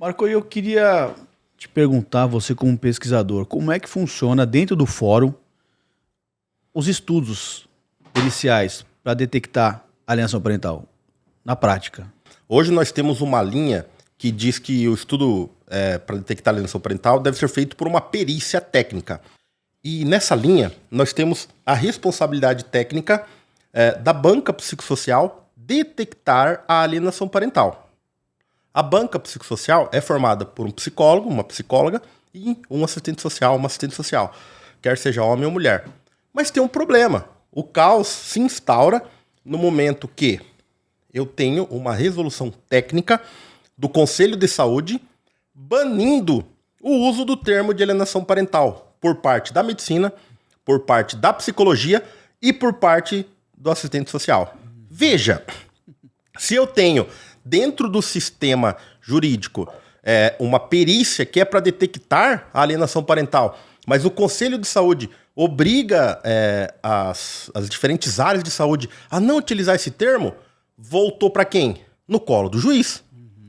Marco, eu queria te perguntar, você como pesquisador, como é que funciona dentro do fórum os estudos periciais para detectar alienação parental na prática? Hoje nós temos uma linha que diz que o estudo para detectar alienação parental deve ser feito por uma perícia técnica. E nessa linha, nós temos a responsabilidade técnica da banca psicossocial detectar a alienação parental. A banca psicossocial é formada por um psicólogo, uma psicóloga e um assistente social, uma assistente social, quer seja homem ou mulher. Mas tem um problema. O caos se instaura no momento que eu tenho uma resolução técnica do Conselho de Saúde banindo o uso do termo de alienação parental por parte da medicina, por parte da psicologia e por parte do assistente social. Veja, se eu tenho dentro do sistema jurídico uma perícia que é para detectar a alienação parental, mas o Conselho de Saúde obriga as diferentes áreas de saúde a não utilizar esse termo, voltou para quem? No colo do juiz.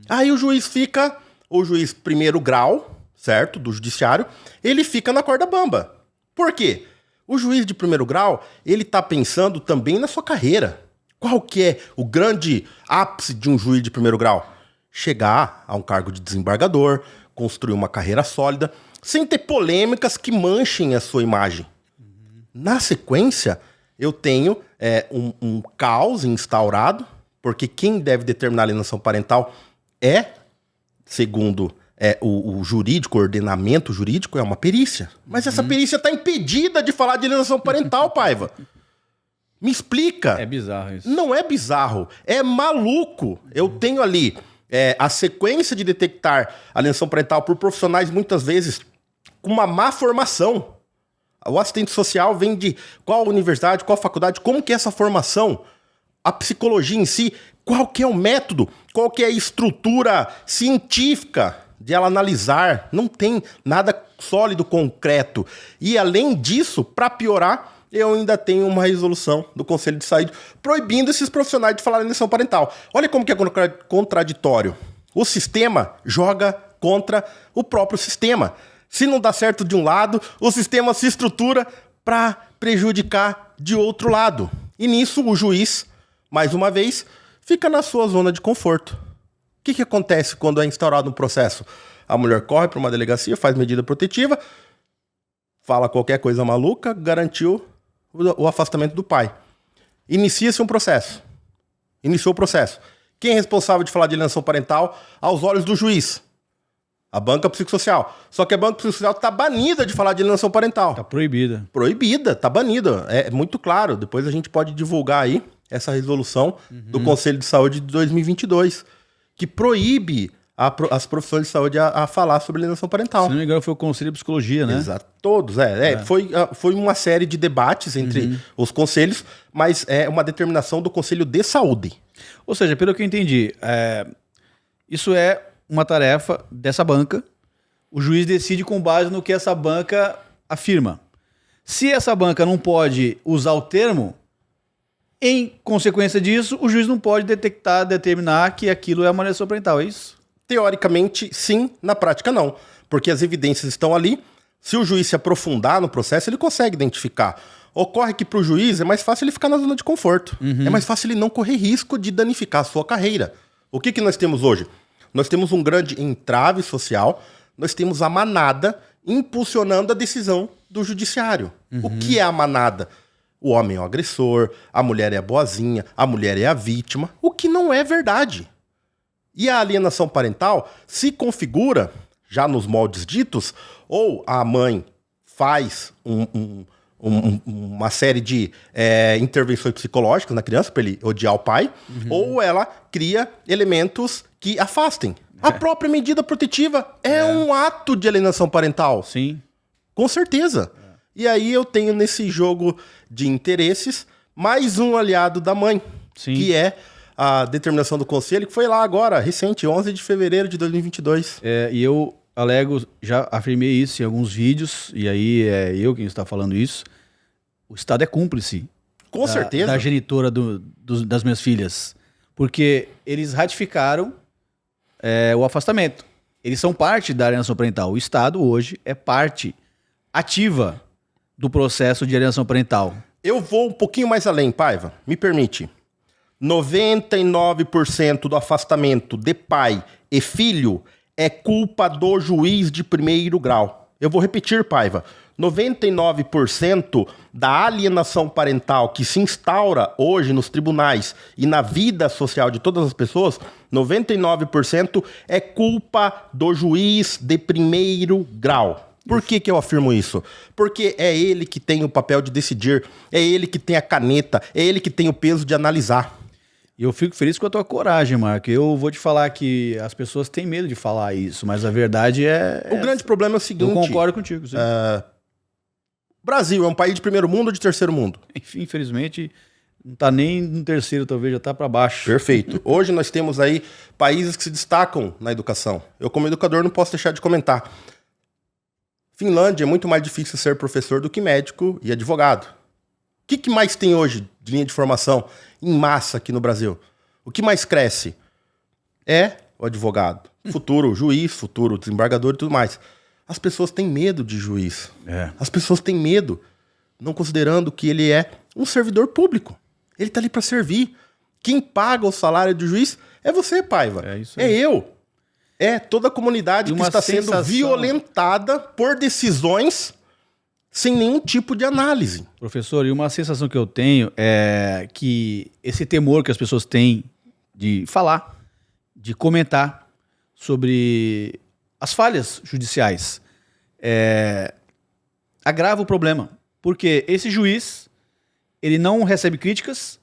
Aí o juiz fica, o juiz primeiro grau, certo, do judiciário, ele fica na corda bamba. Por quê? O juiz de primeiro grau, ele tá pensando também na sua carreira. Qual que é o grande ápice de um juiz de primeiro grau? Chegar a um cargo de desembargador, construir uma carreira sólida, sem ter polêmicas que manchem a sua imagem. Na sequência, eu tenho um caos instaurado, porque quem deve determinar a alienação parental segundo o jurídico, o ordenamento jurídico, é uma perícia. Mas essa perícia está impedida de falar de alienação parental, Paiva. Me explica. É bizarro isso. Não é bizarro, é maluco. Eu tenho ali a sequência de detectar alienação parental por profissionais, muitas vezes, com uma má formação. O assistente social vem de qual universidade, qual faculdade, como que é essa formação? A psicologia em si, qual que é o método? Qual que é a estrutura científica de ela analisar? Não tem nada sólido, concreto. E além disso, para piorar, eu ainda tenho uma resolução do Conselho de Saúde proibindo esses profissionais de falar alienação parental. Olha como que é contraditório. O sistema joga contra o próprio sistema. Se não dá certo de um lado, o sistema se estrutura para prejudicar de outro lado. E nisso o juiz, mais uma vez, fica na sua zona de conforto. O que acontece quando é instaurado um processo? A mulher corre para uma delegacia, faz medida protetiva, fala qualquer coisa maluca, garantiu o afastamento do pai. Inicia-se um processo. Iniciou o processo. Quem é responsável de falar de alienação parental aos olhos do juiz? A banca psicossocial. Só que a banca psicossocial está banida de falar de alienação parental. Está proibida. Proibida, está banida. É muito claro. Depois a gente pode divulgar aí essa resolução do Conselho de Saúde de 2022, que proíbe as profissões de saúde a falar sobre alienação parental. Se não me engano, foi o Conselho de Psicologia, né? Exato, todos. Foi uma série de debates entre os conselhos, mas é uma determinação do Conselho de Saúde. Ou seja, pelo que eu entendi, isso é uma tarefa dessa banca. O juiz decide com base no que essa banca afirma. Se essa banca não pode usar o termo, em consequência disso, o juiz não pode determinar que aquilo é uma alienação parental, é isso? Teoricamente, sim. Na prática, não. Porque as evidências estão ali. Se o juiz se aprofundar no processo, ele consegue identificar. Ocorre que para o juiz é mais fácil ele ficar na zona de conforto. É mais fácil ele não correr risco de danificar a sua carreira. O que nós temos hoje? Nós temos um grande entrave social, nós temos a manada impulsionando a decisão do judiciário. O que é a manada? O homem é o agressor, a mulher é a boazinha, a mulher é a vítima, o que não é verdade. E a alienação parental se configura, já nos moldes ditos, ou a mãe faz uma série de intervenções psicológicas na criança para ele odiar o pai, ou ela cria elementos que afastem. A própria medida protetiva é um ato de alienação parental. Sim. Com certeza. E aí eu tenho nesse jogo de interesses mais um aliado da mãe, que é a determinação do conselho, que foi lá agora, recente, 11 de fevereiro de 2022. E eu alego, já afirmei isso em alguns vídeos, e aí é eu quem está falando isso. O Estado é cúmplice. Com certeza. Da genitora das minhas filhas. Porque eles ratificaram o afastamento. eles são parte da alienação parental. O Estado hoje é parte ativa do processo de alienação parental. Eu vou um pouquinho mais além, Paiva, me permite. 99% do afastamento de pai e filho é culpa do juiz de primeiro grau. Eu vou repetir, Paiva. 99% da alienação parental que se instaura hoje nos tribunais e na vida social de todas as pessoas, 99% é culpa do juiz de primeiro grau. Por que eu afirmo isso? Porque é ele que tem o papel de decidir, é ele que tem a caneta, é ele que tem o peso de analisar. E eu fico feliz com a tua coragem, Marco. Eu vou te falar que as pessoas têm medo de falar isso, mas a verdade é... O grande problema é o seguinte... Eu concordo contigo. Sim. O Brasil é um país de primeiro mundo ou de terceiro mundo? Enfim, infelizmente, não está nem no terceiro, talvez já está para baixo. Perfeito. Hoje nós temos aí países que se destacam na educação. Eu, como educador, não posso deixar de comentar. Finlândia é muito mais difícil ser professor do que médico e advogado. O que mais tem hoje de linha de formação em massa aqui no Brasil? O que mais cresce? É o advogado. Futuro juiz, futuro desembargador e tudo mais. As pessoas têm medo de juiz. As pessoas têm medo, não considerando que ele é um servidor público. Ele está ali para servir. Quem paga o salário do juiz é você, Paiva. É isso aí. É eu. É toda a comunidade que está sendo violentada por decisões sem nenhum tipo de análise. Professor, e uma sensação que eu tenho é que esse temor que as pessoas têm de falar, de comentar sobre as falhas judiciais, agrava o problema. Porque esse juiz, ele não recebe críticas,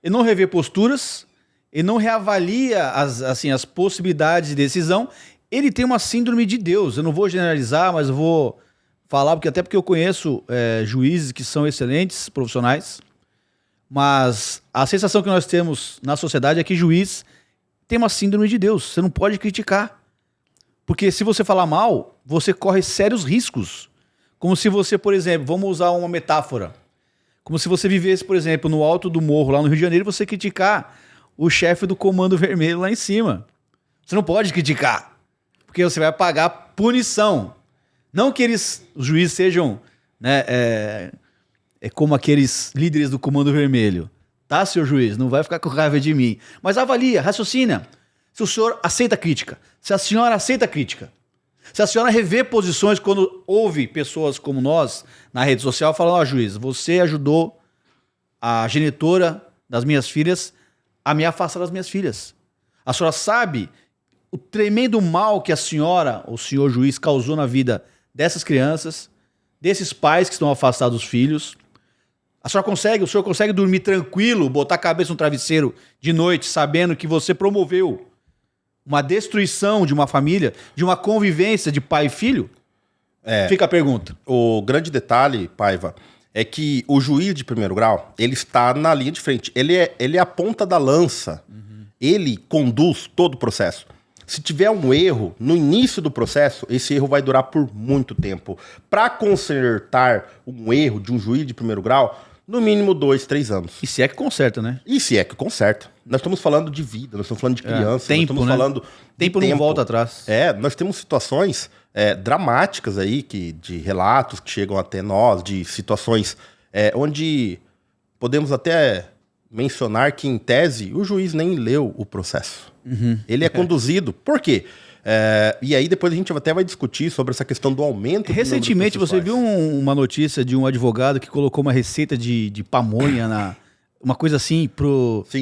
ele não revê posturas, ele não reavalia as possibilidades de decisão. Ele tem uma síndrome de Deus. Eu não vou generalizar, mas eu vou falar, até porque eu conheço juízes que são excelentes profissionais, mas a sensação que nós temos na sociedade é que juiz tem uma síndrome de Deus. Você não pode criticar. Porque se você falar mal, você corre sérios riscos. Como se você, por exemplo, vamos usar uma metáfora, como se você vivesse, por exemplo, no alto do morro, lá no Rio de Janeiro, e você criticar o chefe do Comando Vermelho lá em cima. Você não pode criticar, porque você vai pagar punição. Não que os juízes sejam, né, como aqueles líderes do Comando Vermelho. Tá, senhor juiz? Não vai ficar com raiva de mim. Mas avalia, raciocina. Se o senhor aceita crítica, se a senhora aceita crítica, se a senhora revê posições quando ouve pessoas como nós na rede social falando, juiz, você ajudou a genitora das minhas filhas a me afastar das minhas filhas. A senhora sabe o tremendo mal que a senhora, o senhor juiz, causou na vida dessas crianças, desses pais que estão afastados dos filhos. O senhor consegue dormir tranquilo, botar a cabeça no travesseiro de noite, sabendo que você promoveu uma destruição de uma família, de uma convivência de pai e filho? Fica a pergunta. O grande detalhe, Paiva, é que o juiz de primeiro grau, ele está na linha de frente. Ele é a ponta da lança. Uhum. Ele conduz todo o processo. Se tiver um erro no início do processo, esse erro vai durar por muito tempo. Para consertar um erro de um juiz de primeiro grau, no mínimo 2, 3 anos. E se é que conserta, né? E se é que conserta. Nós estamos falando de vida, nós estamos falando de criança, tempo, nós estamos falando de tempo não volta atrás. Nós temos situações dramáticas aí, de relatos que chegam até nós, de situações onde podemos até mencionar que, em tese, o juiz nem leu o processo. Uhum. Ele é conduzido. Por quê? E aí depois a gente até vai discutir sobre essa questão do aumento. Recentemente você viu uma notícia de um advogado que colocou uma receita de pamonha uma coisa assim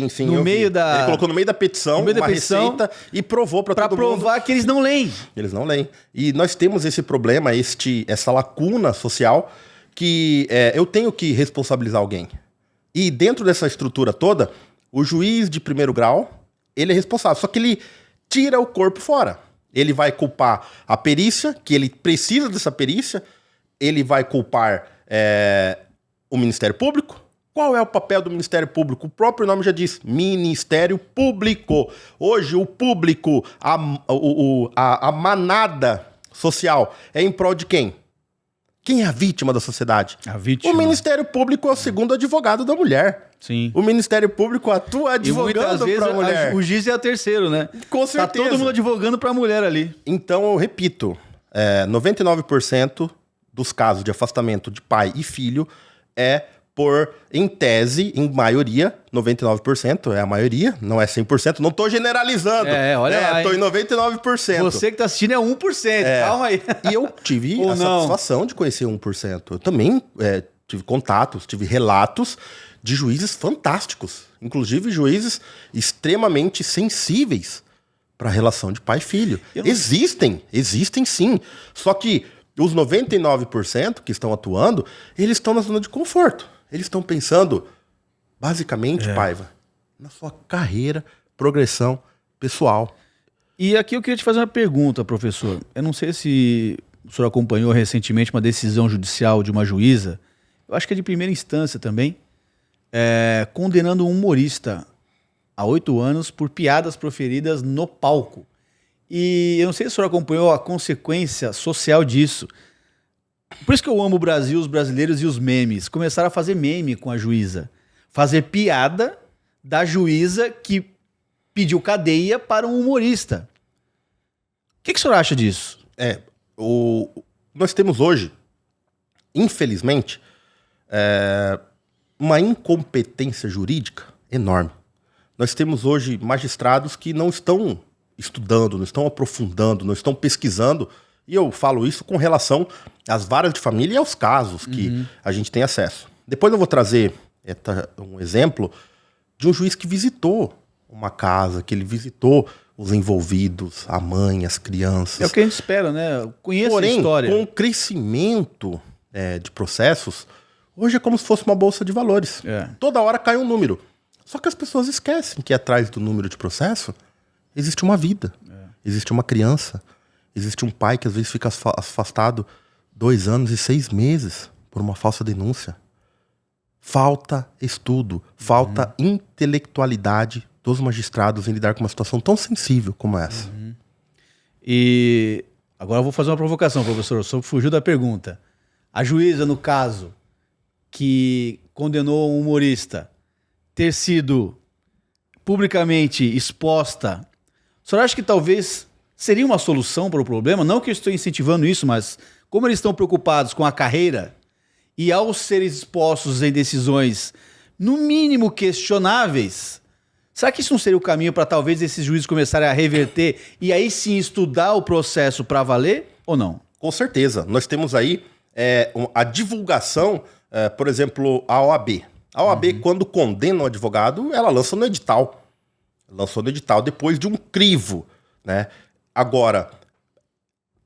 Sim, no meio da... Ele colocou no meio da petição receita e provou para todo mundo. Para provar que eles não leem. Eles não leem. E nós temos esse problema, essa lacuna social que eu tenho que responsabilizar alguém. E dentro dessa estrutura toda, o juiz de primeiro grau, ele é responsável. Só que ele tira o corpo fora. Ele vai culpar a perícia, que ele precisa dessa perícia. Ele vai culpar o Ministério Público. Qual é o papel do Ministério Público? O próprio nome já diz, Ministério Público. Hoje o público, a manada social é em prol de quem? Quem é a vítima da sociedade? A vítima. O Ministério Público é o segundo advogado da mulher. Sim. O Ministério Público atua advogando para a mulher. O juiz é o terceiro, né? Com certeza. Tá todo mundo advogando para a mulher ali. Então, eu repito, 99% dos casos de afastamento de pai e filho é em tese, em maioria, 99% é a maioria, não é 100%, não tô generalizando. Olha lá. Tô em 99%. Você que tá assistindo é 1%, calma aí. E eu tive a satisfação de conhecer 1%. Eu também tive contatos, tive relatos de juízes fantásticos, inclusive juízes extremamente sensíveis para a relação de pai e filho. Existem sim. Só que os 99% que estão atuando, eles estão na zona de conforto. Eles estão pensando, basicamente, Paiva, na sua carreira, progressão pessoal. E aqui eu queria te fazer uma pergunta, professor. Eu não sei se o senhor acompanhou recentemente uma decisão judicial de uma juíza, eu acho que é de primeira instância também, condenando um humorista a 8 anos por piadas proferidas no palco. E eu não sei se o senhor acompanhou a consequência social disso. Por isso que eu amo o Brasil, os brasileiros e os memes. Começaram a fazer meme com a juíza. Fazer piada da juíza que pediu cadeia para um humorista. O que o senhor acha disso? Nós temos hoje, infelizmente, uma incompetência jurídica enorme. Nós temos hoje magistrados que não estão estudando, não estão aprofundando, não estão pesquisando. E eu falo isso com relação às varas de família e aos casos que a gente tem acesso. Depois eu vou trazer um exemplo de um juiz que visitou uma casa, que ele visitou os envolvidos, a mãe, as crianças. É o que a gente espera, né? Conheço a história. Com o crescimento de processos, hoje é como se fosse uma bolsa de valores. Toda hora cai um número. Só que as pessoas esquecem que atrás do número de processo existe uma vida, existe uma criança. Existe um pai que às vezes fica afastado 2 anos e 6 meses por uma falsa denúncia. Falta estudo, falta intelectualidade dos magistrados em lidar com uma situação tão sensível como essa. E agora eu vou fazer uma provocação, professor. O senhor fugiu da pergunta. A juíza, no caso, que condenou um humorista ter sido publicamente exposta, o senhor acha que talvez seria uma solução para o problema? Não que eu estou incentivando isso, mas como eles estão preocupados com a carreira e ao serem expostos em decisões, no mínimo, questionáveis, será que isso não seria o caminho para talvez esses juízes começarem a reverter e aí sim estudar o processo para valer ou não? Com certeza. Nós temos aí a divulgação, por exemplo, a OAB. A OAB, quando condena um advogado, ela lança no edital. Lançou no edital depois de um crivo, né? Agora,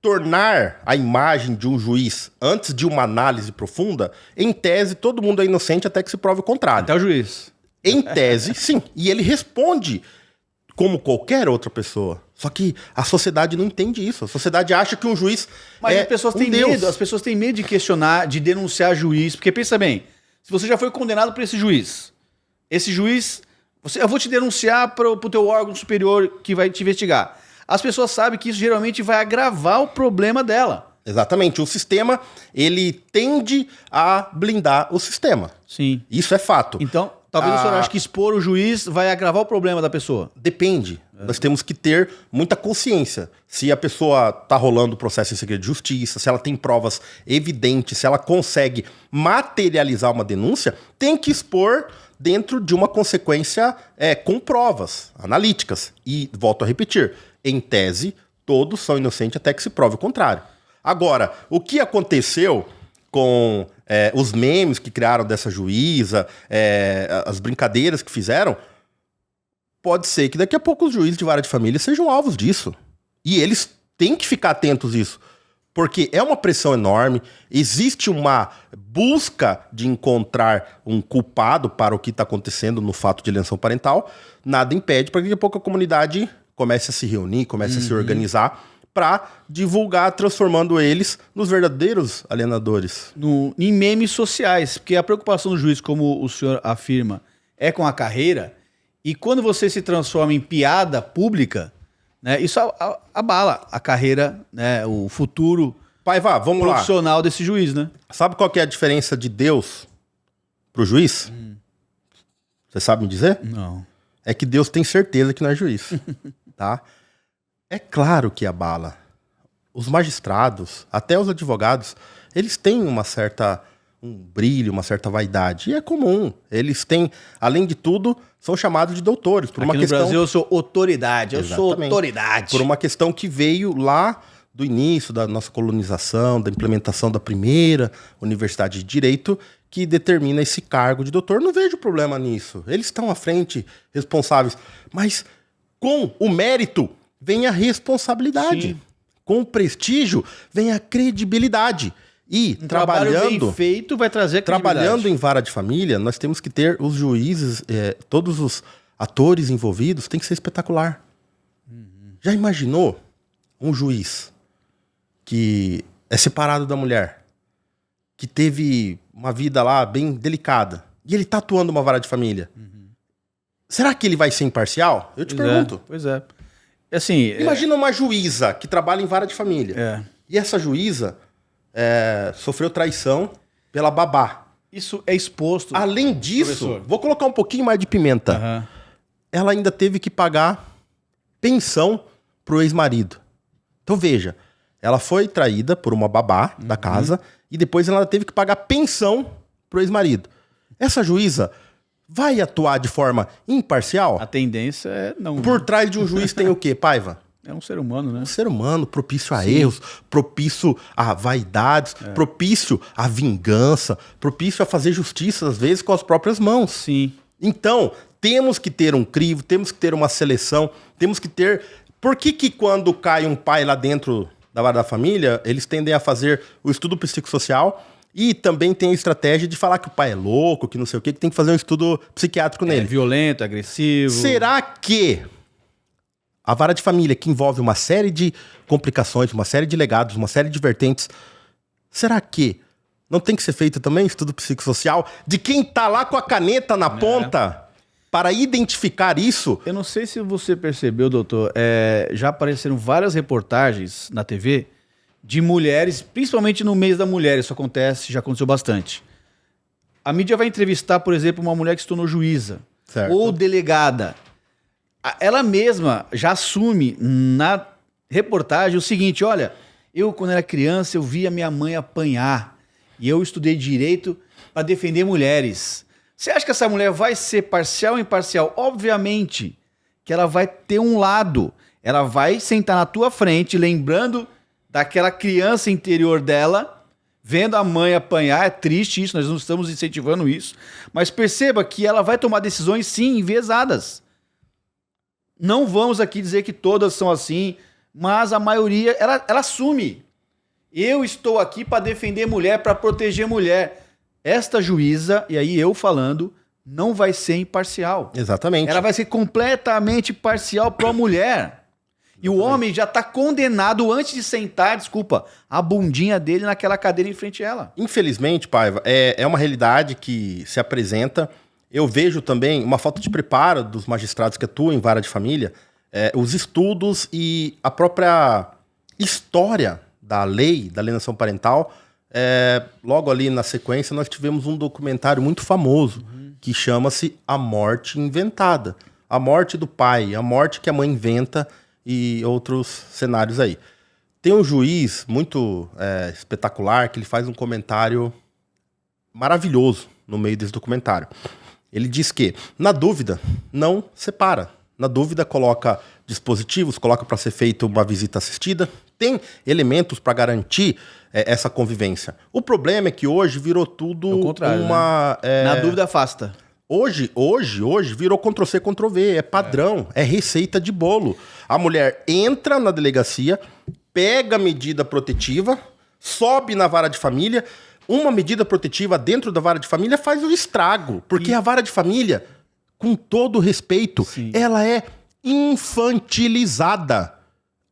tornar a imagem de um juiz antes de uma análise profunda, em tese, todo mundo é inocente até que se prove o contrário. Até o juiz. Em tese, sim. E ele responde como qualquer outra pessoa. Só que a sociedade não entende isso. A sociedade acha que um juiz Mas as pessoas têm medo. As pessoas têm medo de questionar, de denunciar juiz. Porque pensa bem, se você já foi condenado por esse juiz, eu vou te denunciar para o teu órgão superior que vai te investigar. As pessoas sabem que isso geralmente vai agravar o problema dela. Exatamente. O sistema, ele tende a blindar o sistema. Sim. Isso é fato. Então, talvez o senhor ache que expor o juiz vai agravar o problema da pessoa. Depende. Nós temos que ter muita consciência. Se a pessoa está rolando o processo em segredo de justiça, se ela tem provas evidentes, se ela consegue materializar uma denúncia, tem que expor dentro de uma consequência com provas analíticas. E, volto a repetir, em tese, todos são inocentes até que se prove o contrário. Agora, o que aconteceu com os memes que criaram dessa juíza, as brincadeiras que fizeram, pode ser que daqui a pouco os juízes de vara de família sejam alvos disso. E eles têm que ficar atentos a isso. Porque é uma pressão enorme, existe uma busca de encontrar um culpado para o que está acontecendo no fato de alienação parental. Nada impede para que daqui a pouco a comunidade comece a se reunir, comece a se organizar para divulgar, transformando eles nos verdadeiros alienadores. Em memes sociais, porque a preocupação do juiz, como o senhor afirma, é com a carreira, e quando você se transforma em piada pública, né, isso abala a carreira, né, o futuro Paiva, vamos lá. profissional desse juiz, né? Sabe qual que é a diferença de Deus pro juiz? Você sabe me dizer? Não. É que Deus tem certeza que não é juiz, tá? É claro que abala. Os magistrados, até os advogados, eles têm um brilho, uma certa vaidade. E é comum. Eles têm, além de tudo, são chamados de doutores. Por Aqui uma no questão... Brasil eu sou autoridade. Eu sou Exatamente. autoridade. Por uma questão que veio lá do início da nossa colonização, da implementação da primeira universidade de direito, que determina esse cargo de doutor. Não vejo problema nisso. Eles estão à frente, responsáveis. Mas com o mérito vem a responsabilidade. Sim. Com o prestígio vem a credibilidade. E Um trabalho trabalhando... bem feito vai trazer credibilidade. Trabalhando em vara de família, nós temos que ter os juízes, todos os atores envolvidos, tem que ser espetacular. Já imaginou um juiz que é separado da mulher, que teve uma vida lá bem delicada, e ele tá atuando uma vara de família? Será que ele vai ser imparcial? Eu te pergunto. Pois é. Assim, Imagina uma juíza que trabalha em vara de família. é. E essa juíza sofreu traição pela babá. Isso é exposto. Além disso, Professor. vou colocar um pouquinho mais de pimenta. Aham. Ela ainda teve que pagar pensão pro ex-marido. Então veja, ela foi traída por uma babá da casa e depois ela teve que pagar pensão pro ex-marido. Essa juíza vai atuar de forma imparcial? A tendência é não. Por trás de um juiz tem o quê, Paiva? É um ser humano, né? Um ser humano propício a erros, propício a vaidades, propício à vingança, propício a fazer justiça, às vezes, com as próprias mãos. Sim. Então, temos que ter um crivo, temos que ter uma seleção, temos que ter... Por que quando cai um pai lá dentro da vara da família, eles tendem a fazer o estudo psicossocial e também tem a estratégia de falar que o pai é louco, que não sei o quê, que tem que fazer um estudo psiquiátrico É nele. violento, agressivo. Será que a vara de família, que envolve uma série de complicações, uma série de legados, uma série de vertentes, será que não tem que ser feito também estudo psicossocial de quem tá lá com a caneta na ponta para identificar isso? Eu não sei se você percebeu, doutor, já apareceram várias reportagens na TV de mulheres, principalmente no mês da mulher, isso acontece, já aconteceu bastante. A mídia vai entrevistar, por exemplo, uma mulher que se tornou juíza Certo. ou delegada. Ela mesma já assume na reportagem o seguinte: olha, eu quando era criança eu via minha mãe apanhar e eu estudei direito para defender mulheres. Você acha que essa mulher vai ser parcial ou imparcial? Obviamente que ela vai ter um lado. Ela vai sentar na tua frente, lembrando daquela criança interior dela, vendo a mãe apanhar. É triste isso, nós não estamos incentivando isso. Mas perceba que ela vai tomar decisões, sim, enviesadas. Não vamos aqui dizer que todas são assim, mas a maioria, ela assume. Eu estou aqui para defender mulher, para proteger mulher. Esta juíza, e aí eu falando, não vai ser imparcial. Exatamente. Ela vai ser completamente parcial para a mulher. E o homem já está condenado antes de sentar, a bundinha dele naquela cadeira em frente a ela. Infelizmente, Paiva, é uma realidade que se apresenta. Eu vejo também uma falta de preparo dos magistrados que atuam em vara de família, os estudos e a própria história da lei, da alienação parental. Logo ali na sequência, nós tivemos um documentário muito famoso, que chama-se A Morte Inventada. A morte do pai, a morte que a mãe inventa e outros cenários aí. Tem um juiz muito espetacular que ele faz um comentário maravilhoso no meio desse documentário. Ele diz que, na dúvida, não separa. Na dúvida, coloca dispositivos, coloca para ser feita uma visita assistida. Tem elementos para garantir essa convivência. O problema é que hoje virou tudo o contrário, uma... Na dúvida, afasta. Hoje virou Ctrl-C, Ctrl-V, é padrão, é receita de bolo. A mulher entra na delegacia, pega a medida protetiva, sobe na vara de família. Uma medida protetiva dentro da vara de família faz um estrago, porque a vara de família, com todo respeito, Sim. ela é infantilizada.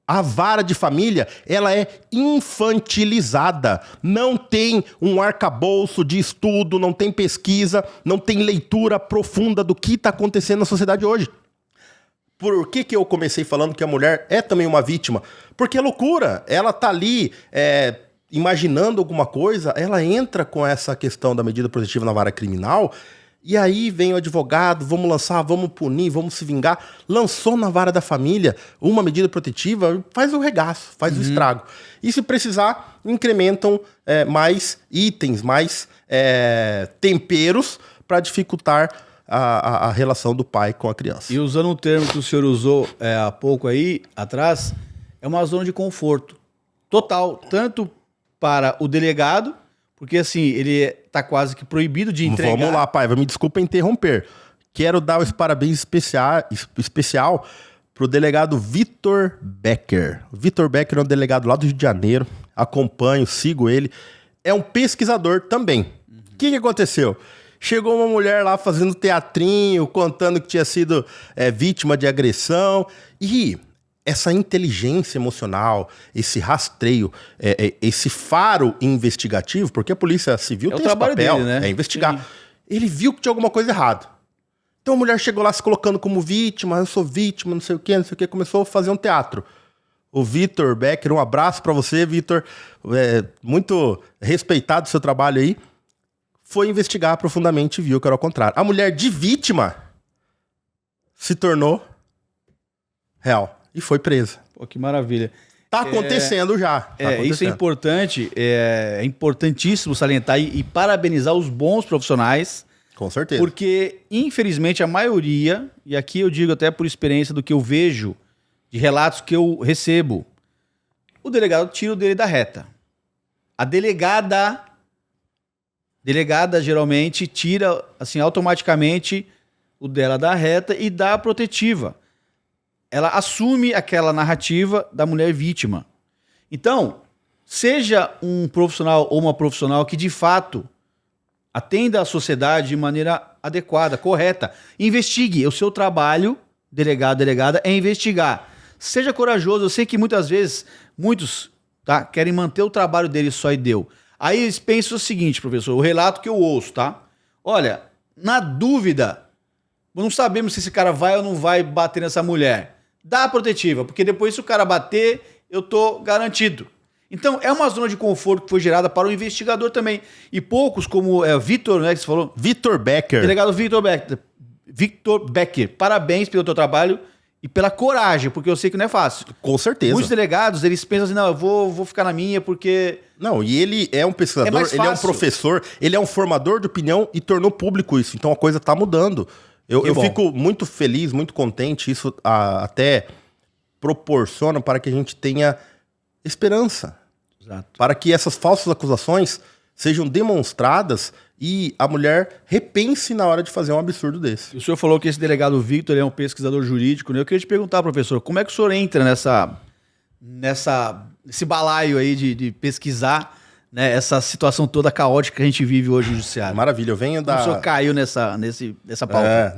A vara de família, ela é infantilizada. Não tem um arcabouço de estudo, não tem pesquisa, não tem leitura profunda do que está acontecendo na sociedade hoje. Por que eu comecei falando que a mulher é também uma vítima? Porque é loucura. Ela tá ali imaginando alguma coisa, ela entra com essa questão da medida protetiva na vara criminal, e aí vem o advogado, vamos lançar, vamos punir, vamos se vingar. Lançou na vara da família uma medida protetiva, faz o regaço, faz o estrago. E se precisar, incrementam mais itens, mais temperos para dificultar a relação do pai com a criança. E usando um termo que o senhor usou há pouco aí atrás, é uma zona de conforto total, tanto para o delegado, porque assim, ele tá quase que proibido de entregar. Vamos lá, Paiva, me desculpa interromper. Quero dar os parabéns especial pro delegado Vitor Becker. O Vitor Becker é um delegado lá do Rio de Janeiro, acompanho, sigo ele. É um pesquisador também. O que aconteceu? Chegou uma mulher lá fazendo teatrinho, contando que tinha sido vítima de agressão. E essa inteligência emocional, esse rastreio, esse faro investigativo, porque a Polícia Civil tem esse papel, dele, né? É investigar. Sim. Ele viu que tinha alguma coisa errada. Então a mulher chegou lá se colocando como vítima, eu sou vítima, não sei o quê, começou a fazer um teatro. O Vitor Becker, um abraço pra você, Vitor, muito respeitado o seu trabalho aí, foi investigar profundamente e viu que era ao contrário. A mulher de vítima se tornou real e foi presa. Pô, que maravilha. Tá acontecendo já. Tá acontecendo. Isso é importante, é importantíssimo salientar e parabenizar os bons profissionais. Com certeza. Porque, infelizmente, a maioria, e aqui eu digo até por experiência do que eu vejo, de relatos que eu recebo, o delegado tira o dele da reta. A delegada geralmente tira, assim, automaticamente o dela da reta e dá a protetiva. Ela assume aquela narrativa da mulher vítima. Então, seja um profissional ou uma profissional que, de fato, atenda a sociedade de maneira adequada, correta. Investigue. O seu trabalho, delegado, delegada, é investigar. Seja corajoso. Eu sei que muitas vezes, muitos querem manter o trabalho deles só e deu. Aí eles pensam o seguinte, professor, o relato que eu ouço, tá? Olha, na dúvida, não sabemos se esse cara vai ou não vai bater nessa mulher. Dá a protetiva, porque depois se o cara bater, eu tô garantido. Então, é uma zona de conforto que foi gerada para o investigador também. E poucos, como o Vitor, né, que você falou? Vitor Becker. Delegado Vitor Becker. Vitor Becker, parabéns pelo teu trabalho e pela coragem, porque eu sei que não é fácil. Com certeza. Muitos delegados, eles pensam assim, não, eu vou ficar na minha porque... Não, e ele é um pesquisador, ele é um professor, ele é um formador de opinião e tornou público isso. Então a coisa tá mudando. Eu fico muito feliz, muito contente. Isso até proporciona para que a gente tenha esperança. Exato. Para que essas falsas acusações sejam demonstradas e a mulher repense na hora de fazer um absurdo desse. O senhor falou que esse delegado Victor é um pesquisador jurídico, né? Eu queria te perguntar, professor, como é que o senhor entra nesse balaio aí de pesquisar, né, essa situação toda caótica que a gente vive hoje no judiciário? Maravilha, eu venho da... Como o senhor caiu nessa pauta?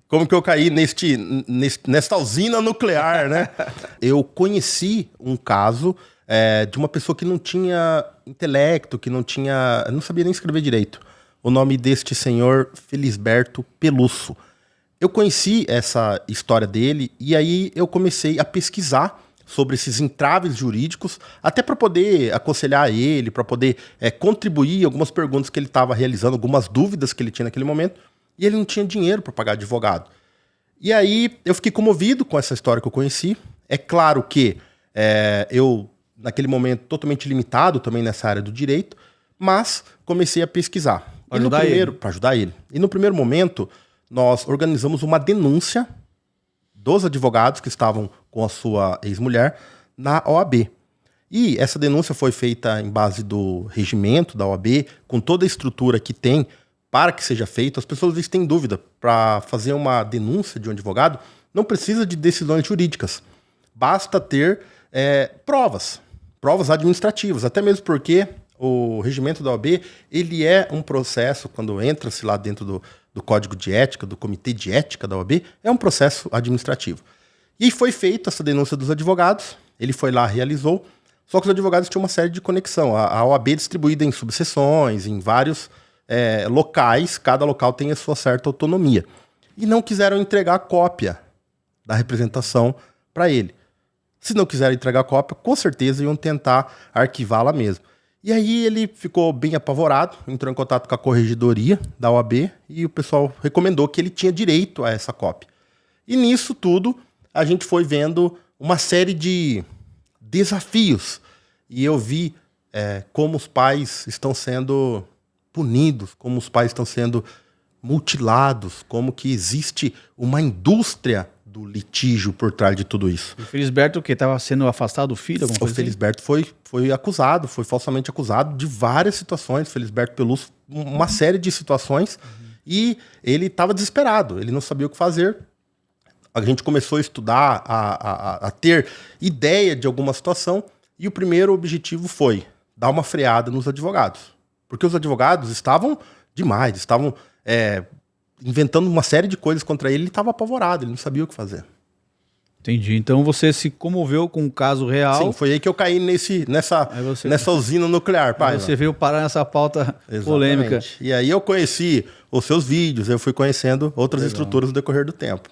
Como que eu caí nesta usina nuclear, né? Eu conheci um caso de uma pessoa que não tinha intelecto, que não sabia nem escrever direito. O nome deste senhor, Felisberto Pelusso. Eu conheci essa história dele e aí eu comecei a pesquisar sobre esses entraves jurídicos, até para poder aconselhar ele, para poder contribuir algumas perguntas que ele estava realizando, algumas dúvidas que ele tinha naquele momento, e ele não tinha dinheiro para pagar advogado. E aí eu fiquei comovido com essa história que eu conheci. É claro que eu, naquele momento, totalmente limitado também nessa área do direito, mas comecei a pesquisar. Para ajudar ele. E no primeiro momento, nós organizamos uma denúncia dos advogados que estavam com a sua ex-mulher na OAB. E essa denúncia foi feita em base do regimento da OAB, com toda a estrutura que tem para que seja feito. As pessoas às vezes têm dúvida. Para fazer uma denúncia de um advogado, não precisa de decisões jurídicas. Basta ter provas administrativas, até mesmo porque o regimento da OAB, ele é um processo, quando entra-se lá dentro do Código de Ética, do Comitê de Ética da OAB, é um processo administrativo. E foi feita essa denúncia dos advogados, ele foi lá, realizou, só que os advogados tinham uma série de conexão. A OAB é distribuída em subseções, em vários locais, cada local tem a sua certa autonomia. E não quiseram entregar a cópia da representação para ele. Se não quiseram entregar a cópia, com certeza iam tentar arquivá-la mesmo. E aí ele ficou bem apavorado, entrou em contato com a corregedoria da OAB e o pessoal recomendou que ele tinha direito a essa cópia. E nisso tudo, a gente foi vendo uma série de desafios. E eu vi como os pais estão sendo punidos, como os pais estão sendo mutilados, como que existe uma indústria do litígio por trás de tudo isso. O Felisberto, que estava sendo afastado do filho? Alguma coisa O Felisberto foi acusado, foi falsamente acusado de várias situações. Felisberto Peluso, uma série de situações. E ele estava desesperado, ele não sabia o que fazer. A gente começou a estudar, a ter ideia de alguma situação. E o primeiro objetivo foi dar uma freada nos advogados. Porque os advogados estavam demais, estavam inventando uma série de coisas contra ele. Ele estava apavorado, ele não sabia o que fazer. Entendi. Então você se comoveu com um caso real. Sim, foi aí que eu caí nessa usina nuclear, pai. Você veio parar nessa pauta polêmica. E aí eu conheci os seus vídeos, eu fui conhecendo outras estruturas no decorrer do tempo.